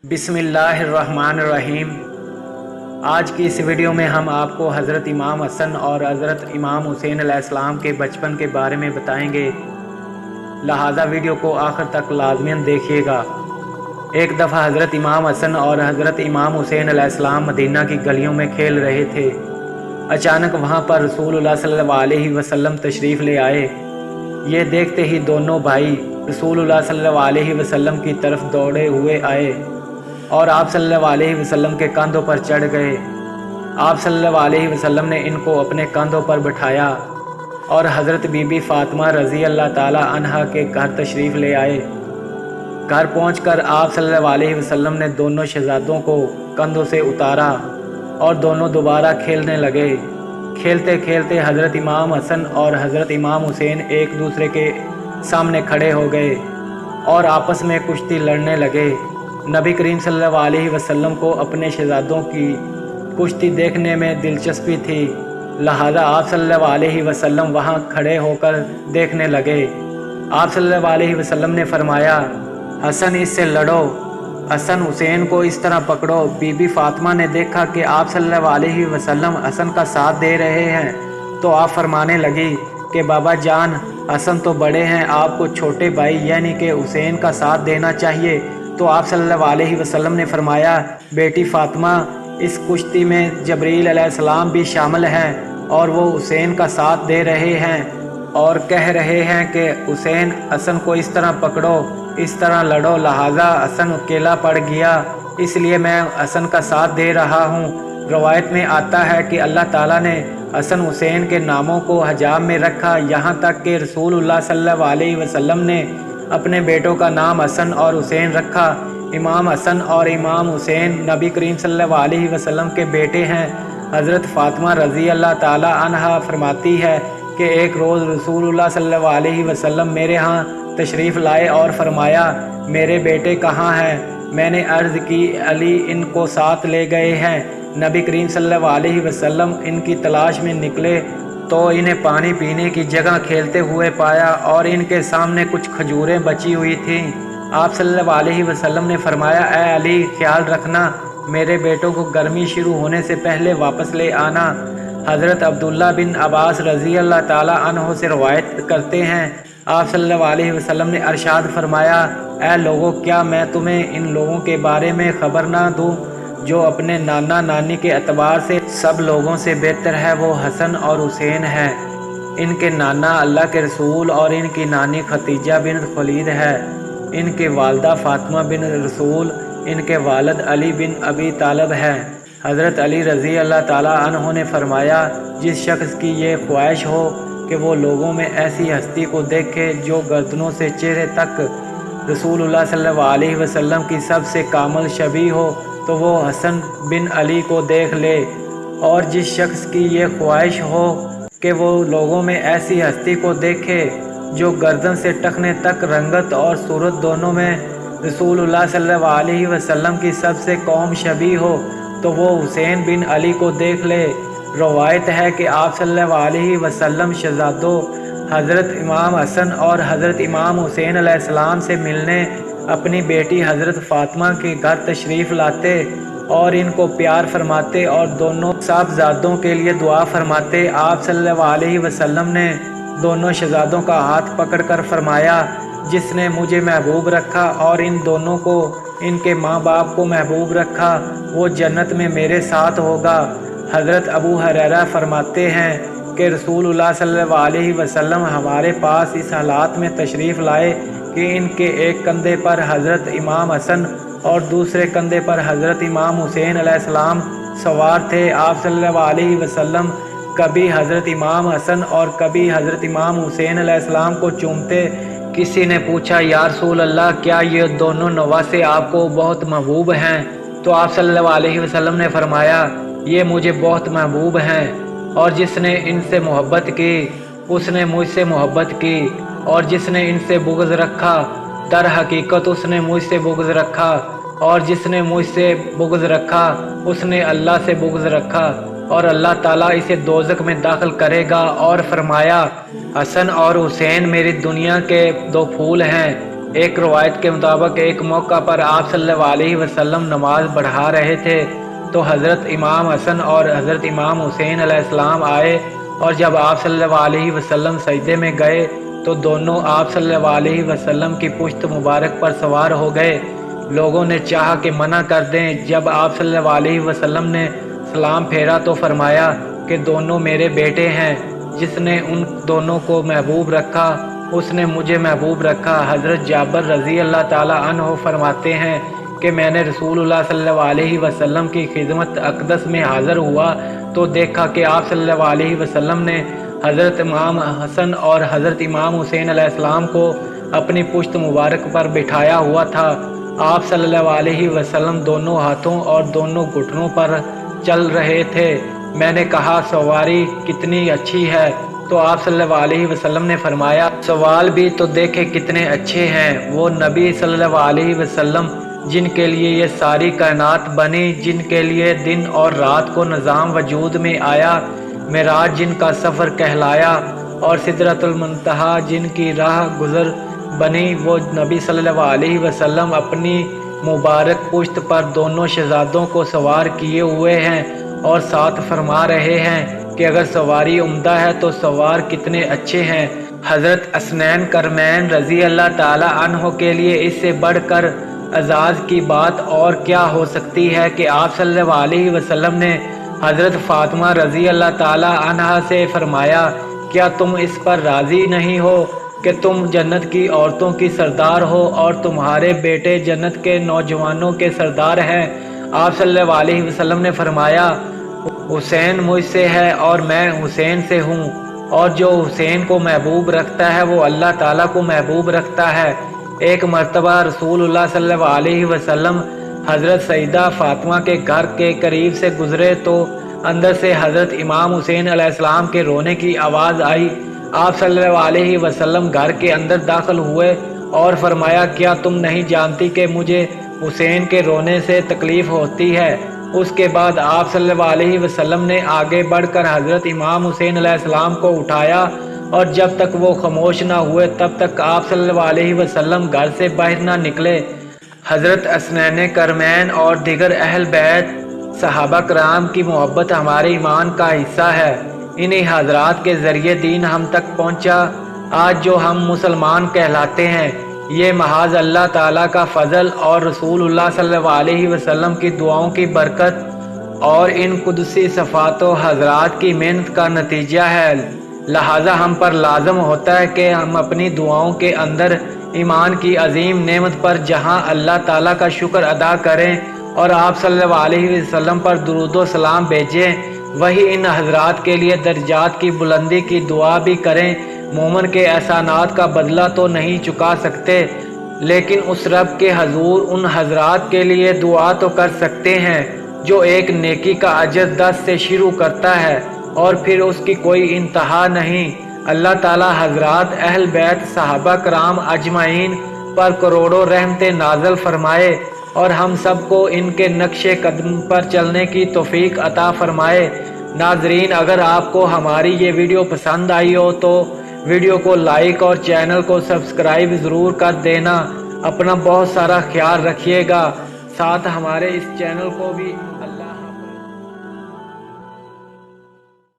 بسم اللہ الرحمن الرحیم۔ آج کی اس ویڈیو میں ہم آپ کو حضرت امام حسن اور حضرت امام حسین علیہ السلام کے بچپن کے بارے میں بتائیں گے، لہذا ویڈیو کو آخر تک لازماً دیکھیے گا۔ ایک دفعہ حضرت امام حسن اور حضرت امام حسین علیہ السلام مدینہ کی گلیوں میں کھیل رہے تھے۔ اچانک وہاں پر رسول اللہ صلی اللہ علیہ وسلم تشریف لے آئے۔ یہ دیکھتے ہی دونوں بھائی رسول اللہ صلی اللہ علیہ وسلم کی طرف دوڑے ہوئے آئے اور آپ صلی اللہ علیہ وسلم کے کندھوں پر چڑھ گئے۔ آپ صلی اللہ علیہ وسلم نے ان کو اپنے کندھوں پر بٹھایا اور حضرت بی بی فاطمہ رضی اللہ تعالی عنہا کے گھر تشریف لے آئے۔ گھر پہنچ کر آپ صلی اللہ علیہ وسلم نے دونوں شہزادوں کو کندھوں سے اتارا اور دونوں دوبارہ کھیلنے لگے۔ کھیلتے کھیلتے حضرت امام حسن اور حضرت امام حسین ایک دوسرے کے سامنے کھڑے ہو گئے اور آپس میں کشتی لڑنے لگے۔ نبی کریم صلی اللہ علیہ وسلم کو اپنے شہزادوں کی کشتی دیکھنے میں دلچسپی تھی، لہذا آپ صلی اللہ علیہ وسلم وہاں کھڑے ہو کر دیکھنے لگے۔ آپ صلی اللہ علیہ وسلم نے فرمایا، حسن اس سے لڑو، حسن حسین کو اس طرح پکڑو۔ بی بی فاطمہ نے دیکھا کہ آپ صلی اللہ علیہ وسلم حسن کا ساتھ دے رہے ہیں تو آپ فرمانے لگی کہ بابا جان، حسن تو بڑے ہیں، آپ کو چھوٹے بھائی یعنی کہ حسین کا ساتھ دینا چاہیے۔ تو آپ صلی اللہ علیہ وسلم نے فرمایا، بیٹی فاطمہ، اس کشتی میں جبریل علیہ السلام بھی شامل ہیں اور وہ حسین کا ساتھ دے رہے ہیں اور کہہ رہے ہیں کہ حسین حسن کو اس طرح پکڑو، اس طرح لڑو، لہذا حسن اکیلا پڑ گیا، اس لیے میں حسن کا ساتھ دے رہا ہوں۔ روایت میں آتا ہے کہ اللہ تعالیٰ نے حسن حسین کے ناموں کو حجاب میں رکھا، یہاں تک کہ رسول اللہ صلی اللہ علیہ وسلم نے اپنے بیٹوں کا نام حسن اور حسین رکھا۔ امام حسن اور امام حسین نبی کریم صلی اللہ علیہ وسلم کے بیٹے ہیں۔ حضرت فاطمہ رضی اللہ تعالی عنہا فرماتی ہے کہ ایک روز رسول اللہ صلی اللہ علیہ وسلم میرے ہاں تشریف لائے اور فرمایا، میرے بیٹے کہاں ہیں؟ میں نے عرض کی، علی ان کو ساتھ لے گئے ہیں۔ نبی کریم صلی اللہ علیہ وسلم ان کی تلاش میں نکلے تو انہیں پانی پینے کی جگہ کھیلتے ہوئے پایا اور ان کے سامنے کچھ کھجوریں بچی ہوئی تھیں۔ آپ صلی اللہ علیہ وسلم نے فرمایا، اے علی، خیال رکھنا، میرے بیٹوں کو گرمی شروع ہونے سے پہلے واپس لے آنا۔ حضرت عبداللہ بن عباس رضی اللہ تعالی عنہ سے روایت کرتے ہیں، آپ صلی اللہ علیہ وسلم نے ارشاد فرمایا، اے لوگوں، کیا میں تمہیں ان لوگوں کے بارے میں خبر نہ دوں جو اپنے نانا نانی کے اعتبار سے سب لوگوں سے بہتر ہے؟ وہ حسن اور حسین ہے۔ ان کے نانا اللہ کے رسول اور ان کی نانی ختیجہ بنت خولید ہے۔ ان کے والدہ فاطمہ بن رسول، ان کے والد علی بن ابی طالب ہے۔ حضرت علی رضی اللہ تعالی عنہ نے فرمایا، جس شخص کی یہ خواہش ہو کہ وہ لوگوں میں ایسی ہستی کو دیکھے جو گردنوں سے چہرے تک رسول اللہ صلی اللہ علیہ وسلم کی سب سے کامل شبیہ ہو تو وہ حسن بن علی کو دیکھ لے، اور جس شخص کی یہ خواہش ہو کہ وہ لوگوں میں ایسی ہستی کو دیکھے جو گردن سے ٹخنے تک رنگت اور صورت دونوں میں رسول اللہ صلی اللہ علیہ وسلم کی سب سے قوم شبیہ ہو تو وہ حسین بن علی کو دیکھ لے۔ روایت ہے کہ آپ صلی اللہ علیہ وسلم شہزادوں حضرت امام حسن اور حضرت امام حسین علیہ السلام سے ملنے اپنی بیٹی حضرت فاطمہ کے گھر تشریف لاتے اور ان کو پیار فرماتے اور دونوں صاحبزادوں کے لیے دعا فرماتے۔ آپ صلی اللہ علیہ وسلم نے دونوں شہزادوں کا ہاتھ پکڑ کر فرمایا، جس نے مجھے محبوب رکھا اور ان دونوں کو ان کے ماں باپ کو محبوب رکھا، وہ جنت میں میرے ساتھ ہوگا۔ حضرت ابو ہریرہ فرماتے ہیں کہ رسول اللہ صلی اللہ علیہ وسلم ہمارے پاس اس حالات میں تشریف لائے کہ ان کے ایک کندھے پر حضرت امام حسن اور دوسرے کندھے پر حضرت امام حسین علیہ السلام سوار تھے۔ آپ صلی اللہ علیہ وسلم کبھی حضرت امام حسن اور کبھی حضرت امام حسین علیہ السلام کو چومتے۔ کسی نے پوچھا، یا رسول اللہ، کیا یہ دونوں نواسے آپ کو بہت محبوب ہیں؟ تو آپ صلی اللہ علیہ وسلم نے فرمایا، یہ مجھے بہت محبوب ہیں، اور جس نے ان سے محبت کی اس نے مجھ سے محبت کی، اور جس نے ان سے بغض رکھا در حقیقت اس نے مجھ سے بغض رکھا، اور جس نے مجھ سے بغض رکھا اس نے اللہ سے بغض رکھا، اور اللہ تعالیٰ اسے دوزخ میں داخل کرے گا۔ اور فرمایا، حسن اور حسین میری دنیا کے دو پھول ہیں، ایک روایت کے مطابق ایک موقع پر آپ صلی اللہ علیہ وسلم نماز پڑھا رہے تھے تو حضرت امام حسن اور حضرت امام حسین علیہ السلام آئے، اور جب آپ صلی اللہ علیہ وسلم سجدے میں گئے تو دونوں آپ صلی اللہ علیہ وسلم کی پشت مبارک پر سوار ہو گئے۔ لوگوں نے چاہا کہ منع کر دیں، جب آپ صلی اللہ علیہ وسلم نے سلام پھیرا تو فرمایا کہ دونوں میرے بیٹے ہیں، جس نے ان دونوں کو محبوب رکھا اس نے مجھے محبوب رکھا۔ حضرت جابر رضی اللہ تعالیٰ عنہ فرماتے ہیں کہ میں نے رسول اللہ صلی اللہ علیہ وسلم کی خدمت اقدس میں حاضر ہوا تو دیکھا کہ آپ صلی اللہ علیہ وسلم نے حضرت امام حسن اور حضرت امام حسین علیہ السلام کو اپنی پشت مبارک پر بٹھایا ہوا تھا۔ آپ صلی اللہ علیہ وسلم دونوں ہاتھوں اور دونوں گھٹنوں پر چل رہے تھے۔ میں نے کہا سواری کتنی اچھی ہے، تو آپ صلی اللہ علیہ وسلم نے فرمایا سوال بھی تو دیکھے کتنے اچھے ہیں۔ وہ نبی صلی اللہ علیہ وسلم جن کے لیے یہ ساری کائنات بنی، جن کے لیے دن اور رات کو نظام وجود میں آیا، معراج جن کا سفر کہلایا، اور سدرۃ المنتہا جن کی راہ گزر بنی، وہ نبی صلی اللہ علیہ وسلم اپنی مبارک پشت پر دونوں شہزادوں کو سوار کیے ہوئے ہیں اور ساتھ فرما رہے ہیں کہ اگر سواری عمدہ ہے تو سوار کتنے اچھے ہیں۔ حضرت حسنین کرمین رضی اللہ تعالی عنہ کے لیے اس سے بڑھ کر اعزاز کی بات اور کیا ہو سکتی ہے کہ آپ صلی اللہ علیہ وسلم نے حضرت فاطمہ رضی اللہ تعالی عنہا سے فرمایا کیا تم اس پر راضی نہیں ہو کہ تم جنت کی عورتوں کی سردار ہو اور تمہارے بیٹے جنت کے نوجوانوں کے سردار ہیں؟ آپ صلی اللہ علیہ وسلم نے فرمایا حسین مجھ سے ہے اور میں حسین سے ہوں، اور جو حسین کو محبوب رکھتا ہے وہ اللہ تعالیٰ کو محبوب رکھتا ہے۔ ایک مرتبہ رسول اللہ صلی اللہ علیہ وسلم حضرت سیدہ فاطمہ کے گھر کے قریب سے گزرے تو اندر سے حضرت امام حسین علیہ السلام کے رونے کی آواز آئی۔ آپ صلی اللہ علیہ وسلم گھر کے اندر داخل ہوئے اور فرمایا کیا تم نہیں جانتی کہ مجھے حسین کے رونے سے تکلیف ہوتی ہے؟ اس کے بعد آپ صلی اللہ علیہ وسلم نے آگے بڑھ کر حضرت امام حسین علیہ السلام کو اٹھایا، اور جب تک وہ خاموش نہ ہوئے تب تک آپ صلی اللہ علیہ وسلم گھر سے باہر نہ نکلے۔ حضرت حسنین کرمین اور دیگر اہل بیت صحابہ کرام کی محبت ہمارے ایمان کا حصہ ہے۔ انہی حضرات کے ذریعے دین ہم تک پہنچا۔ آج جو ہم مسلمان کہلاتے ہیں یہ محض اللہ تعالیٰ کا فضل اور رسول اللہ صلی اللہ علیہ وسلم کی دعاؤں کی برکت اور ان قدسی صفات و حضرات کی محنت کا نتیجہ ہے۔ لہٰذا ہم پر لازم ہوتا ہے کہ ہم اپنی دعاؤں کے اندر ایمان کی عظیم نعمت پر جہاں اللہ تعالیٰ کا شکر ادا کریں اور آپ صلی اللہ علیہ وسلم پر درود و سلام بھیجیں، وہی ان حضرات کے لیے درجات کی بلندی کی دعا بھی کریں۔ مومن کے احسانات کا بدلہ تو نہیں چکا سکتے، لیکن اس رب کے حضور ان حضرات کے لیے دعا تو کر سکتے ہیں جو ایک نیکی کا اجر 10 سے شروع کرتا ہے اور پھر اس کی کوئی انتہا نہیں۔ اللہ تعالی حضرات اہل بیت صحابہ کرام اجمعین پر کروڑوں رحمتیں نازل فرمائے اور ہم سب کو ان کے نقش قدم پر چلنے کی توفیق عطا فرمائے۔ ناظرین، اگر آپ کو ہماری یہ ویڈیو پسند آئی ہو تو ویڈیو کو لائک اور چینل کو سبسکرائب ضرور کر دینا۔ اپنا بہت سارا خیال رکھیے گا، ساتھ ہمارے اس چینل کو بھی